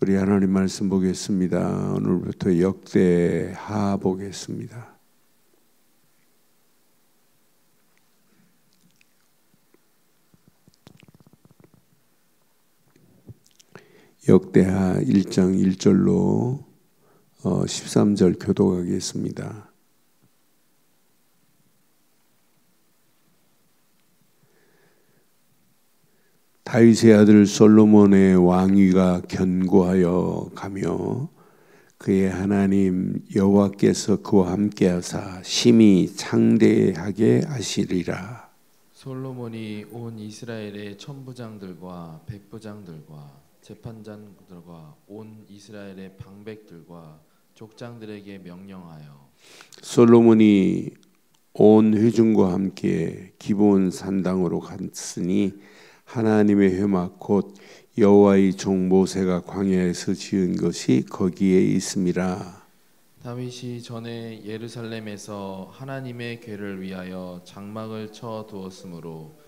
우리 하나님 말씀 보겠습니다. 오늘부터 역대하 보겠습니다. 역대하 1장 1절로 13절 교독하겠습니다. 다윗의 아들 솔로몬의 왕위가 견고하여 가며 그의 하나님 여호와께서 그와 함께하사 심히 창대하게 하시리라. 솔로몬이 온 이스라엘의 천부장들과 백부장들과 재판장들과 온 이스라엘의 방백들과 족장들에게 명령하여 솔로몬이 온 회중과 함께 기브온 산당으로 갔으니 하나님의 회막 곧 여호와의 종 모세가 광야에서 지은 것이 거기에 있음이라. 다윗이 전에 예루살렘에서 하나님의 궤를 위하여 장막을 쳐 두었으므로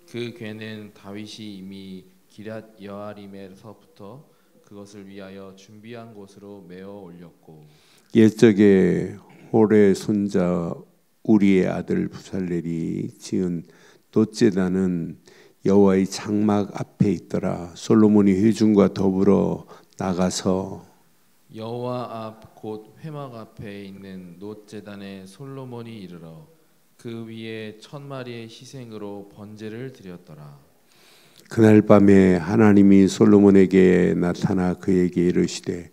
그 궤는 다윗이 이미 기럇 여아림에서부터 그것을 위하여 준비한 곳으로 메어 올렸고 옛적에 홀의 손자 우리의 아들 부살렐이 지은 놋제단은 여호와의 장막 앞에 있더라. 솔로몬이 회중과 더불어 나가서 여호와 앞 곧 회막 앞에 있는 놋제단에 솔로몬이 이르러 그 위에 1000마리의 희생으로 번제를 드렸더라. 그날 밤에 하나님이 솔로몬에게 나타나 그에게 이르시되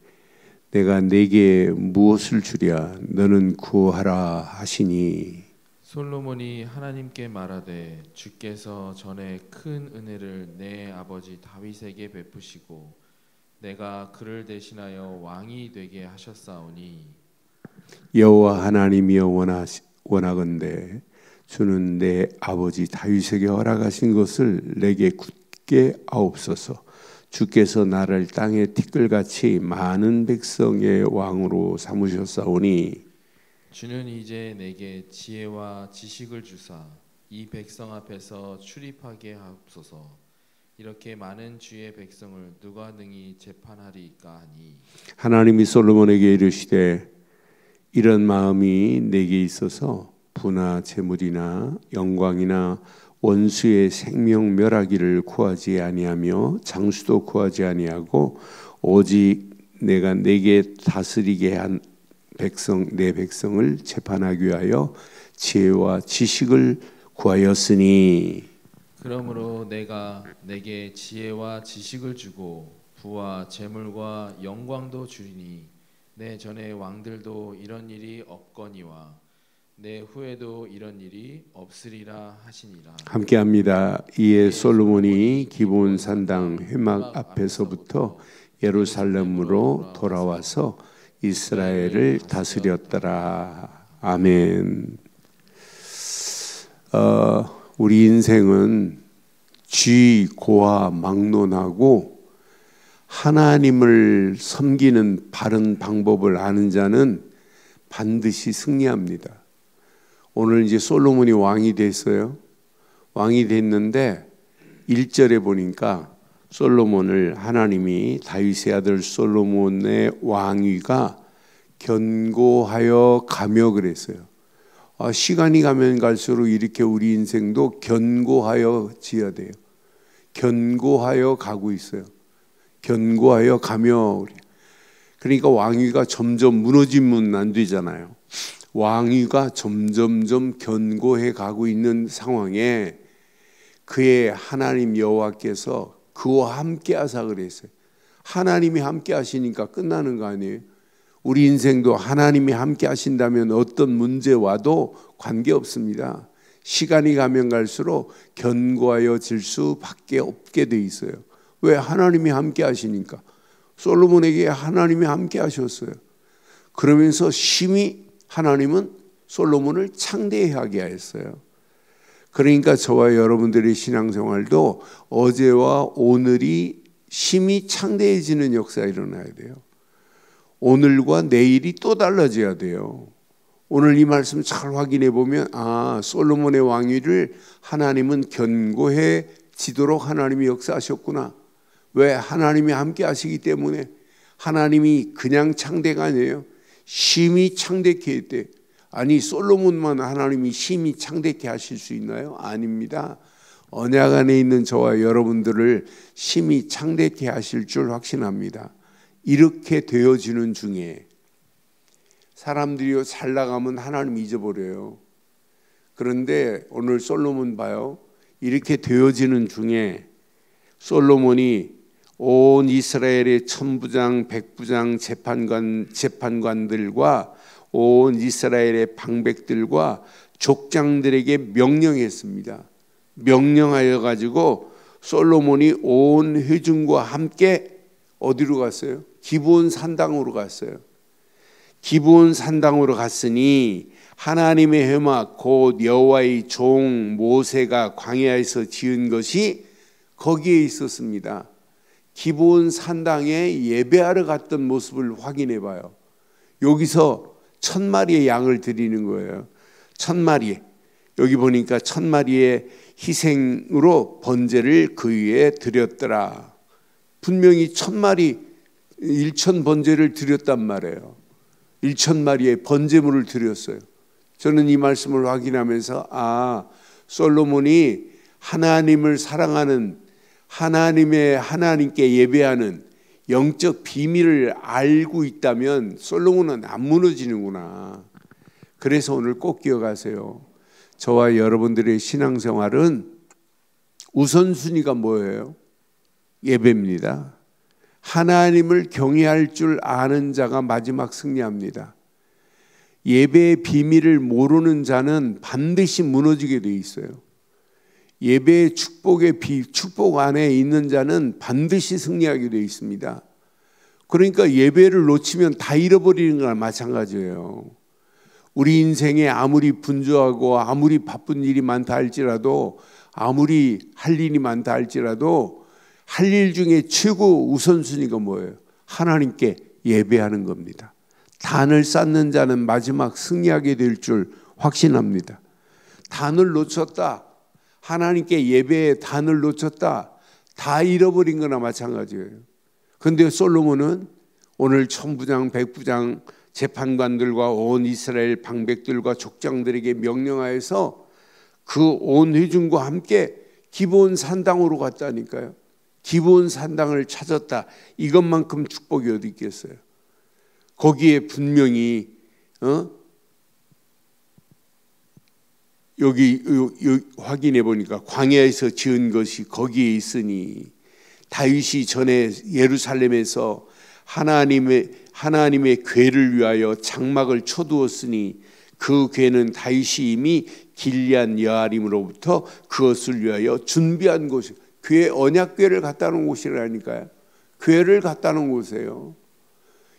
내가 네게 무엇을 주랴 너는 구하라 하시니 솔로몬이 하나님께 말하되 주께서 전에 큰 은혜를 내 아버지 다윗에게 베푸시고 내가 그를 대신하여 왕이 되게 하셨사오니 여호와 하나님이여 원하건대 주는 내 아버지 다윗에게 허락하신 것을 내게 굳게 하옵소서. 주께서 나를 땅의 티끌같이 많은 백성의 왕으로 삼으셨사오니 주는 이제 내게 지혜와 지식을 주사 이 백성 앞에서 출입하게 하옵소서. 이렇게 많은 주의 백성을 누가 능히 재판하리까 하니 하나님이 솔로몬에게 이르시되 이런 마음이 내게 있어서 부나 재물이나 영광이나 원수의 생명 멸하기를 구하지 아니하며 장수도 구하지 아니하고 오직 내가 내게 다스리게 한 백성 내 백성을 재판하기 위하여 지혜와 지식을 구하였으니 그러므로 내가 내게 지혜와 지식을 주고 부와 재물과 영광도 주리니 내 전의 왕들도 이런 일이 없거니와 내 후에도 이런 일이 없으리라 하시니라. 함께합니다. 이에 솔로몬이 기브온 산당 회막 앞에서부터 예루살렘으로 돌아와서 이스라엘을 다스렸더라. 아멘. 우리 인생은 쥐, 고아, 막론하고 하나님을 섬기는 바른 방법을 아는 자는 반드시 승리합니다. 오늘 이제 솔로몬이 왕이 됐어요. 왕이 됐는데 1절에 보니까 솔로몬을 하나님이 다윗의 아들 솔로몬의 왕위가 견고하여 가며 그랬어요. 시간이 가면 갈수록 이렇게 우리 인생도 견고하여 지어야 돼요. 견고하여 가고 있어요. 견고하여 가며 그러니까 왕위가 점점 무너지면 안 되잖아요. 왕위가 점점점 견고해 가고 있는 상황에 그의 하나님 여호와께서 그와 함께 하사 그랬어요. 하나님이 함께 하시니까 끝나는 거 아니에요. 우리 인생도 하나님이 함께 하신다면 어떤 문제 와도 관계없습니다. 시간이 가면 갈수록 견고하여질 수밖에 없게 돼 있어요. 왜? 하나님이 함께 하시니까. 솔로몬에게 하나님이 함께 하셨어요. 그러면서 심히 하나님은 솔로몬을 창대하게 하였어요. 그러니까 저와 여러분들의 신앙생활도 어제와 오늘이 심히 창대해지는 역사가 일어나야 돼요. 오늘과 내일이 또 달라져야 돼요. 오늘 이 말씀 잘 확인해 보면 솔로몬의 왕위를 하나님은 견고해지도록 하나님이 역사하셨구나. 왜? 하나님이 함께 하시기 때문에 하나님이 그냥 창대가 아니에요. 심히 창대케 했대. 아니 솔로몬만 하나님이 심히 창대케 하실 수 있나요? 아닙니다. 언약 안에 있는 저와 여러분들을 심히 창대케 하실 줄 확신합니다. 이렇게 되어지는 중에 사람들이 잘 나가면 하나님 잊어버려요. 그런데 오늘 솔로몬 봐요. 이렇게 되어지는 중에 솔로몬이 온 이스라엘의 천부장, 백부장, 재판관들과 온 이스라엘의 방백들과 족장들에게 명령했습니다. 명령하여 가지고 솔로몬이 온 회중과 함께 어디로 갔어요? 기브온 산당으로 갔어요. 기브온 산당으로 갔으니 하나님의 회막 곧 여호와의 종 모세가 광야에서 지은 것이 거기에 있었습니다. 기브온 산당에 예배하러 갔던 모습을 확인해 봐요. 여기서 1000마리의 양을 드리는 거예요. 1000마리. 여기 보니까 1000마리의 희생으로 번제를 그 위에 드렸더라. 분명히 1000마리 1000 번제를 드렸단 말이에요. 1000마리의 번제물을 드렸어요. 저는 이 말씀을 확인하면서 솔로몬이 하나님을 사랑하는 하나님께 예배하는 영적 비밀을 알고 있다면 솔로몬은 안 무너지는구나. 그래서 오늘 꼭 기억하세요. 저와 여러분들의 신앙생활은 우선순위가 뭐예요? 예배입니다. 하나님을 경외할 줄 아는 자가 마지막 승리합니다. 예배의 비밀을 모르는 자는 반드시 무너지게 돼 있어요. 예배의 축복 안에 있는 자는 반드시 승리하게 돼 있습니다. 그러니까 예배를 놓치면 다 잃어버리는 거나 마찬가지예요. 우리 인생에 아무리 분주하고 아무리 바쁜 일이 많다 할지라도 아무리 할 일이 많다 할지라도 할 일 중에 최고 우선순위가 뭐예요? 하나님께 예배하는 겁니다. 단을 쌓는 자는 마지막 승리하게 될 줄 확신합니다. 단을 놓쳤다. 하나님께 예배의 단을 놓쳤다. 다 잃어버린 거나 마찬가지예요. 그런데 솔로몬은 오늘 천부장, 백부장, 재판관들과 온 이스라엘 방백들과 족장들에게 명령하여서 그 온 회중과 함께 기브온 산당으로 갔다니까요. 기브온 산당을 찾았다. 이것만큼 축복이 어디 있겠어요? 거기에 분명히 여기 확인해 보니까 광야에서 지은 것이 거기에 있으니 다윗이 전에 예루살렘에서 하나님의 궤를 위하여 장막을 쳐두었으니 그 궤는 다윗이 이미 길리앗 여아림으로부터 그것을 위하여 준비한 곳이 궤 언약궤를 갖다 놓은 곳이라니까요. 궤를 갖다 놓은 곳이에요.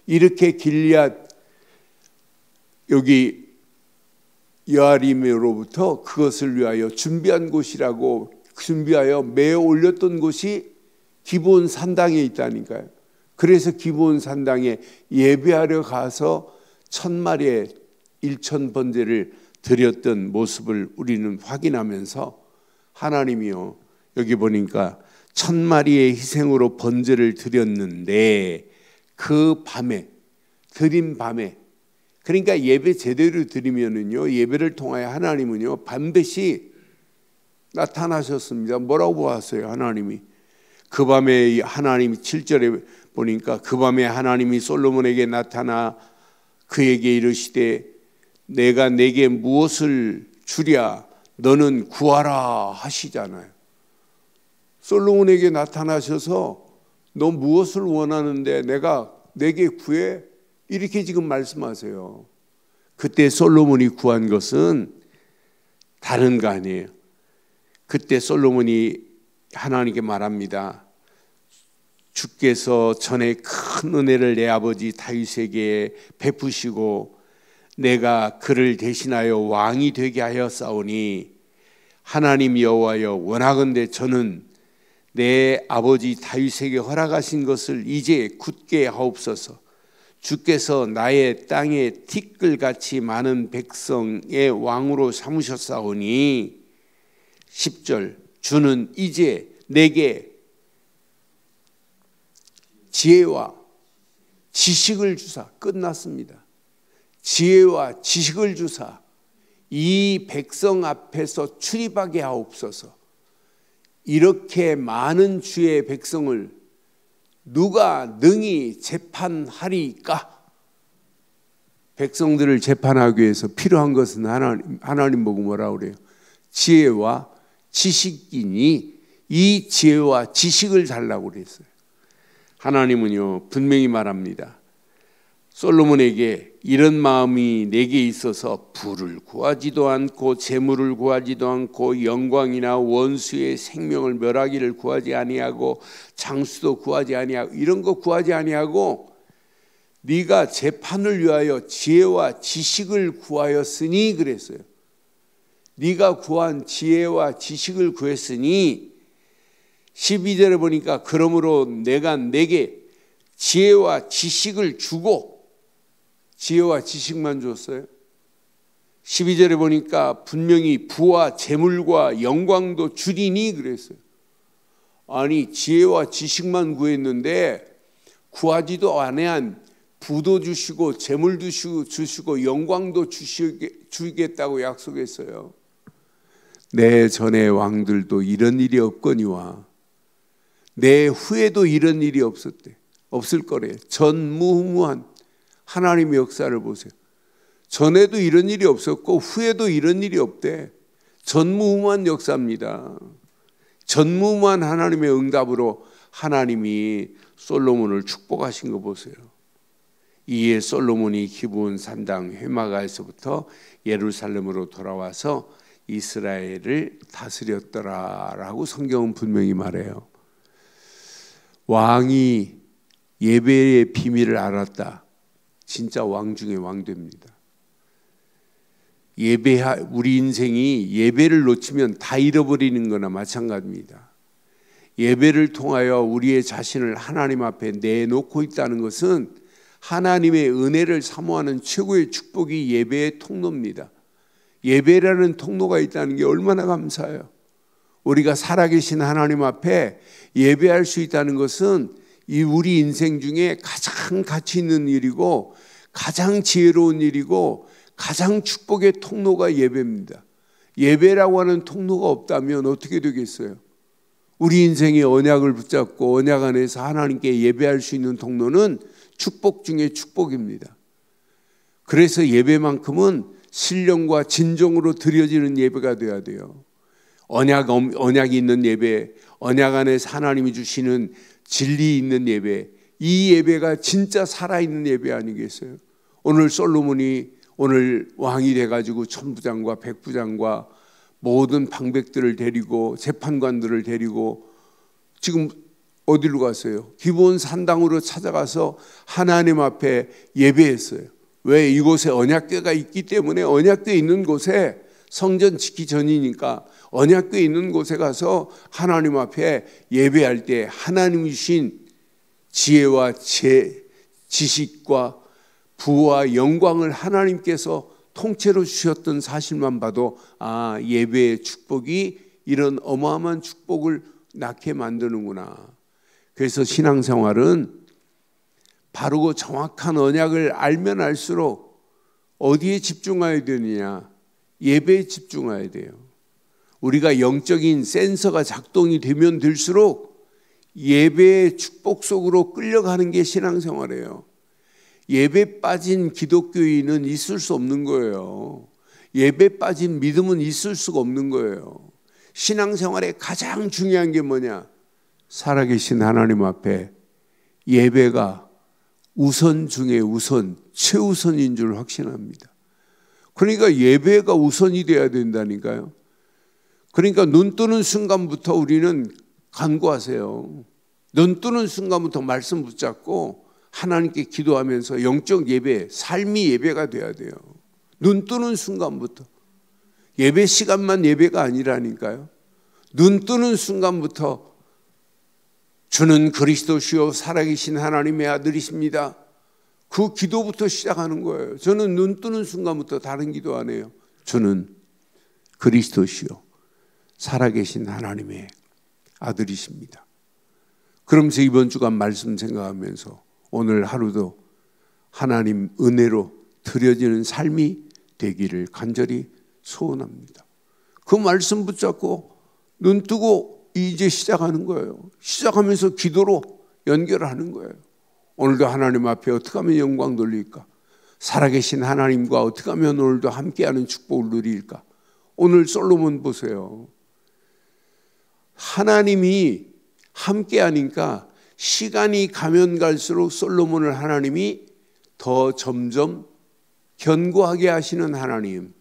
이렇게 길리앗 여기 여아림으로부터 그것을 위하여 준비한 곳이라고 준비하여 매어 올렸던 곳이 기브온 산당에 있다니까요. 그래서 기브온 산당에 예배하러 가서 1000마리의 1000 번제를 드렸던 모습을 우리는 확인하면서 하나님이요 여기 보니까 1000마리의 희생으로 번제를 드렸는데 그 밤에 드린 밤에 그러니까 예배 제대로 드리면은요 예배를 통하여 하나님은요 반드시 나타나셨습니다. 뭐라고 보았어요? 하나님이 그 밤에 하나님이 7절에 보니까 그 밤에 하나님이 솔로몬에게 나타나 그에게 이르시되 내가 내게 무엇을 주랴 너는 구하라 하시잖아요. 솔로몬에게 나타나셔서 너 무엇을 원하는데 내게 구해 이렇게 지금 말씀하세요. 그때 솔로몬이 구한 것은 다른 거 아니에요. 그때 솔로몬이 하나님께 말합니다. 주께서 전에 큰 은혜를 내 아버지 다윗에게 베푸시고 내가 그를 대신하여 왕이 되게 하였사오니 하나님 여호와여 원하건대 저는 내 아버지 다윗에게 허락하신 것을 이제 굳게 하옵소서. 주께서 나의 땅에 티끌같이 많은 백성의 왕으로 삼으셨사오니 10절 주는 이제 내게 지혜와 지식을 주사. 끝났습니다. 지혜와 지식을 주사 이 백성 앞에서 출입하게 하옵소서. 이렇게 많은 주의 백성을 누가 능히 재판하리까? 백성들을 재판하기 위해서 필요한 것은 하나님 보고 뭐라고 그래요? 지혜와 지식이니 이 지혜와 지식을 달라고 그랬어요. 하나님은요 분명히 말합니다. 솔로몬에게 이런 마음이 내게 있어서 부를 구하지도 않고 재물을 구하지도 않고 영광이나 원수의 생명을 멸하기를 구하지 아니하고 장수도 구하지 아니하고 이런 거 구하지 아니하고 네가 재판을 위하여 지혜와 지식을 구하였으니 그랬어요. 네가 구한 지혜와 지식을 구했으니 12절에 보니까 그러므로 내가 내게 지혜와 지식을 주고 지혜와 지식만 줬어요. 12절에 보니까 분명히 부와 재물과 영광도 주리니 그랬어요. 아니 지혜와 지식만 구했는데 구하지도 않은 부도 주시고 재물도 주시고 영광도 주시겠다고 약속했어요. 내 전의 왕들도 이런 일이 없거니와 내 후에도 이런 일이 없을 거래. 전무후무한 하나님의 역사를 보세요. 전에도 이런 일이 없었고 후에도 이런 일이 없대. 전무후무한 역사입니다. 전무후무한 하나님의 응답으로 하나님이 솔로몬을 축복하신 거 보세요. 이에 솔로몬이 기브온 산당 회막에서부터 예루살렘으로 돌아와서 이스라엘을 다스렸더라라고 성경은 분명히 말해요. 왕이 예배의 비밀을 알았다. 진짜 왕 중에 왕 됩니다. 우리 인생이 예배를 놓치면 다 잃어버리는 거나 마찬가지입니다. 예배를 통하여 우리의 자신을 하나님 앞에 내놓고 있다는 것은 하나님의 은혜를 사모하는 최고의 축복이 예배의 통로입니다. 예배라는 통로가 있다는 게 얼마나 감사해요. 우리가 살아계신 하나님 앞에 예배할 수 있다는 것은 이 우리 인생 중에 가장 가치 있는 일이고 가장 지혜로운 일이고 가장 축복의 통로가 예배입니다. 예배라고 하는 통로가 없다면 어떻게 되겠어요? 우리 인생의 언약을 붙잡고 언약 안에서 하나님께 예배할 수 있는 통로는 축복 중에 축복입니다. 그래서 예배만큼은 신령과 진정으로 드려지는 예배가 되어야 돼요. 언약이 있는 예배, 언약 안에서 하나님이 주시는 진리 있는 예배, 이 예배가 진짜 살아있는 예배 아니겠어요? 오늘 솔로몬이 오늘 왕이 돼가지고 천부장과 백부장과 모든 방백들을 데리고 재판관들을 데리고 지금 어디로 갔어요? 기브온 산당으로 찾아가서 하나님 앞에 예배했어요. 왜? 이곳에 언약궤가 있기 때문에 언약궤 있는 곳에 성전 짓기 전이니까 언약궤 있는 곳에 가서 하나님 앞에 예배할 때 하나님이 주신 지혜와 지식과 부와 영광을 하나님께서 통째로 주셨던 사실만 봐도 예배의 축복이 이런 어마어마한 축복을 낳게 만드는구나. 그래서 신앙생활은 바르고 정확한 언약을 알면 알수록 어디에 집중해야 되느냐? 예배에 집중해야 돼요. 우리가 영적인 센서가 작동이 되면 될수록 예배의 축복 속으로 끌려가는 게 신앙생활이에요. 예배 빠진 기독교인은 있을 수 없는 거예요. 예배 빠진 믿음은 있을 수가 없는 거예요. 신앙생활에 가장 중요한 게 뭐냐? 살아계신 하나님 앞에 예배가 우선 중에 우선, 최우선인 줄 확신합니다. 그러니까 예배가 우선이 돼야 된다니까요. 그러니까 눈 뜨는 순간부터 우리는 간구하세요. 눈 뜨는 순간부터 말씀 붙잡고 하나님께 기도하면서 영적 예배, 삶이 예배가 돼야 돼요. 눈 뜨는 순간부터. 예배 시간만 예배가 아니라니까요. 눈 뜨는 순간부터 주는 그리스도시요 살아계신 하나님의 아들이십니다. 그 기도부터 시작하는 거예요. 저는 눈 뜨는 순간부터 다른 기도 안 해요. 주는 그리스도시요 살아계신 하나님의 아들이십니다. 그러면서 이번 주간 말씀 생각하면서 오늘 하루도 하나님 은혜로 드려지는 삶이 되기를 간절히 소원합니다. 그 말씀 붙잡고 눈 뜨고 이제 시작하는 거예요. 시작하면서 기도로 연결하는 거예요. 오늘도 하나님 앞에 어떻게 하면 영광 돌릴까? 살아계신 하나님과 어떻게 하면 오늘도 함께하는 축복을 누릴까? 오늘 솔로몬 보세요. 하나님이 함께하니까 시간이 가면 갈수록 솔로몬을 하나님이 더 점점 견고하게 하시는 하나님,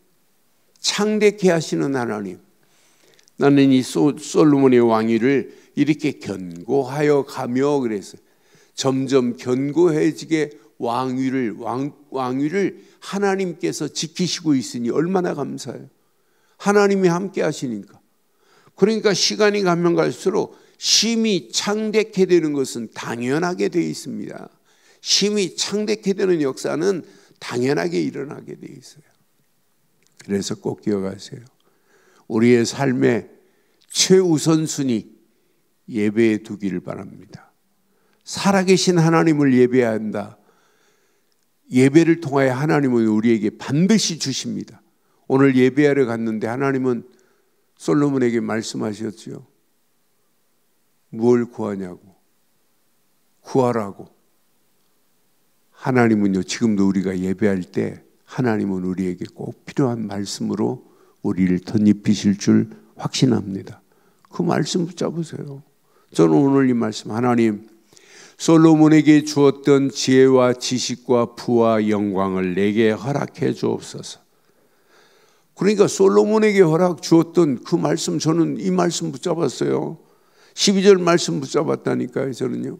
창대케 하시는 하나님. 나는 이 솔로몬의 왕위를 이렇게 견고하여 가며 그랬어요. 점점 견고해지게 왕위를 하나님께서 지키시고 있으니 얼마나 감사해요. 하나님이 함께 하시니까. 그러니까 시간이 가면 갈수록 심히 창대케 되는 것은 당연하게 되어 있습니다. 심히 창대케 되는 역사는 당연하게 일어나게 되어 있어요. 그래서 꼭 기억하세요. 우리의 삶의 최우선순위 예배에 두기를 바랍니다. 살아계신 하나님을 예배해야 한다. 예배를 통하여 하나님은 우리에게 반드시 주십니다. 오늘 예배하러 갔는데 하나님은 솔로몬에게 말씀하셨죠. 뭘 구하냐고. 구하라고. 하나님은요, 지금도 우리가 예배할 때 하나님은 우리에게 꼭 필요한 말씀으로 우리를 덧입히실 줄 확신합니다. 그 말씀 붙잡으세요. 저는 오늘 이 말씀, 하나님 솔로몬에게 주었던 지혜와 지식과 부와 영광을 내게 허락해 주옵소서. 그러니까 솔로몬에게 허락 주었던 그 말씀, 저는 이 말씀 붙잡았어요. 12절 말씀 붙잡았다니까요. 저는요,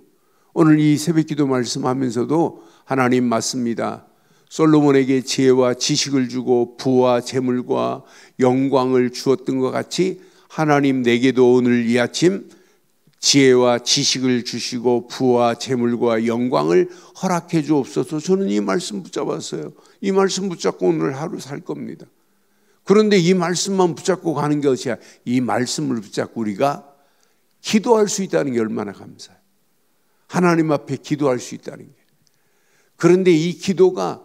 오늘 이 새벽기도 말씀하면서도 하나님 맞습니다. 솔로몬에게 지혜와 지식을 주고 부와 재물과 영광을 주었던 것 같이 하나님 내게도 오늘 이 아침 지혜와 지식을 주시고 부와 재물과 영광을 허락해 주옵소서. 저는 이 말씀 붙잡았어요. 이 말씀 붙잡고 오늘 하루 살 겁니다. 그런데 이 말씀만 붙잡고 가는 것이 아니라 이 말씀을 붙잡고 우리가 기도할 수 있다는 게 얼마나 감사해요. 하나님 앞에 기도할 수 있다는 게. 그런데 이 기도가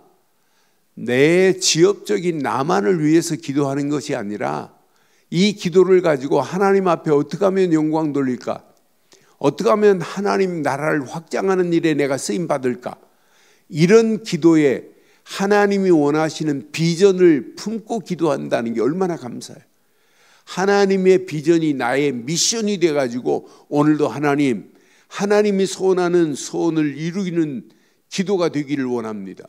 내 지역적인 나만을 위해서 기도하는 것이 아니라 이 기도를 가지고 하나님 앞에 어떻게 하면 영광 돌릴까? 어떻게 하면 하나님 나라를 확장하는 일에 내가 쓰임받을까? 이런 기도에 하나님이 원하시는 비전을 품고 기도한다는 게 얼마나 감사해요. 하나님의 비전이 나의 미션이 돼가지고 오늘도 하나님이 소원하는 소원을 이루기는 기도가 되기를 원합니다.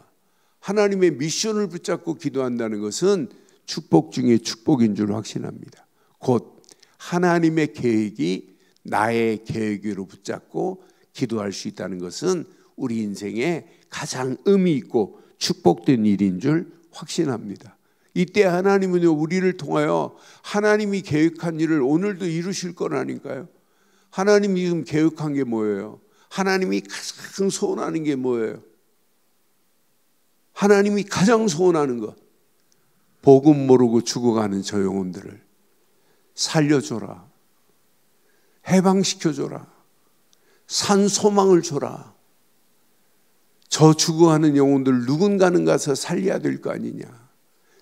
하나님의 미션을 붙잡고 기도한다는 것은 축복 중에 축복인 줄 확신합니다. 곧 하나님의 계획이 나의 계획으로 붙잡고 기도할 수 있다는 것은 우리 인생에 가장 의미 있고 축복된 일인 줄 확신합니다. 이때 하나님은 우리를 통하여 하나님이 계획한 일을 오늘도 이루실 거라니까요. 하나님이 지금 계획한 게 뭐예요? 하나님이 가장 소원하는 게 뭐예요? 하나님이 가장 소원하는 것, 복음 모르고 죽어가는 저 영혼들을 살려줘라, 해방시켜줘라, 산 소망을 줘라. 저 죽어가는 영혼들 누군가는 가서 살려야 될 거 아니냐.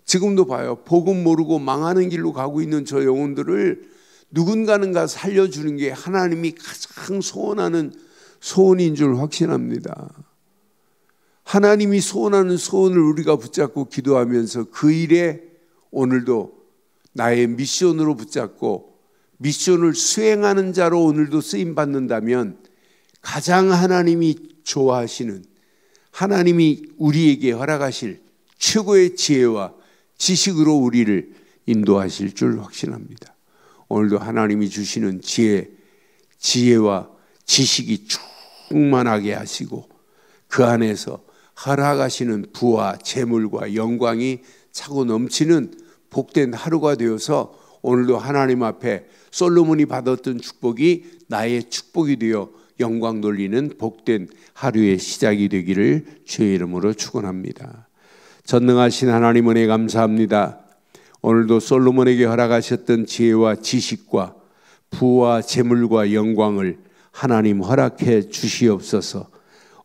지금도 봐요. 복음 모르고 망하는 길로 가고 있는 저 영혼들을 누군가는 가서 살려주는 게 하나님이 가장 소원하는 소원인 줄 확신합니다. 하나님이 소원하는 소원을 우리가 붙잡고 기도하면서 그 일에 오늘도 나의 미션으로 붙잡고 미션을 수행하는 자로 오늘도 쓰임받는다면 가장 하나님이 좋아하시는, 하나님이 우리에게 허락하실 최고의 지혜와 지식으로 우리를 인도하실 줄 확신합니다. 오늘도 하나님이 주시는 지혜와 지식이 충만하게 하시고 그 안에서 허락하시는 부와 재물과 영광이 차고 넘치는 복된 하루가 되어서 오늘도 하나님 앞에 솔로몬이 받았던 축복이 나의 축복이 되어 영광 돌리는 복된 하루의 시작이 되기를 주의 이름으로 축원합니다. 전능하신 하나님 은혜 감사합니다. 오늘도 솔로몬에게 허락하셨던 지혜와 지식과 부와 재물과 영광을 하나님 허락해 주시옵소서.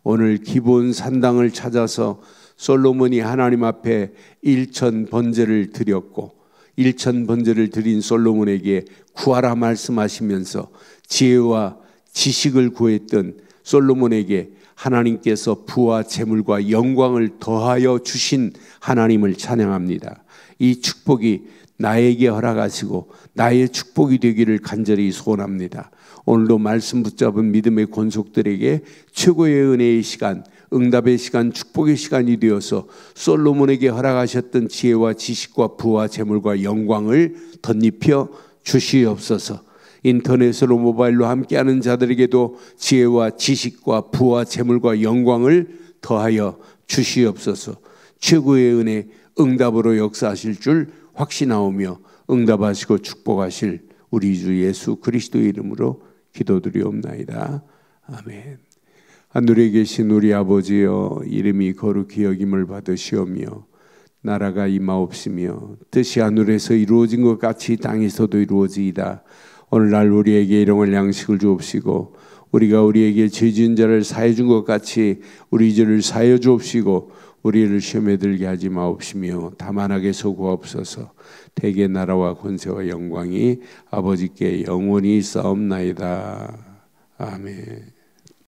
오늘 기본 산당을 찾아서 솔로몬이 하나님 앞에 1천 번제를 드렸고 1천 번제를 드린 솔로몬에게 구하라 말씀하시면서 지혜와 지식을 구했던 솔로몬에게 하나님께서 부와 재물과 영광을 더하여 주신 하나님을 찬양합니다. 이 축복이 나에게 허락하시고 나의 축복이 되기를 간절히 소원합니다. 오늘도 말씀 붙잡은 믿음의 권속들에게 최고의 은혜의 시간, 응답의 시간, 축복의 시간이 되어서 솔로몬에게 허락하셨던 지혜와 지식과 부와 재물과 영광을 덧입혀 주시옵소서. 인터넷으로 모바일로 함께하는 자들에게도 지혜와 지식과 부와 재물과 영광을 더하여 주시옵소서. 최고의 은혜, 응답으로 역사하실 줄 확신하오며 응답하시고 축복하실 우리 주 예수 그리스도의 이름으로 기도드리옵나이다. 아멘. 하늘에 계신 우리 아버지여, 이름이 거룩히 여김을 받으시오며 나라가 임하옵시며 뜻이 하늘에서 이루어진 것 같이 땅에서도 이루어지이다. 오늘날 우리에게 일용할 양식을 주옵시고 우리가 우리에게 죄 지은 자를 사해 준 것 같이 우리 죄를 사해 주옵시고 우리를 시험에 들게 하지 마옵시며 다만 악에서 구하옵소서. 대개 나라와 권세와 영광이 아버지께 영원히 있사옵나이다. 아멘.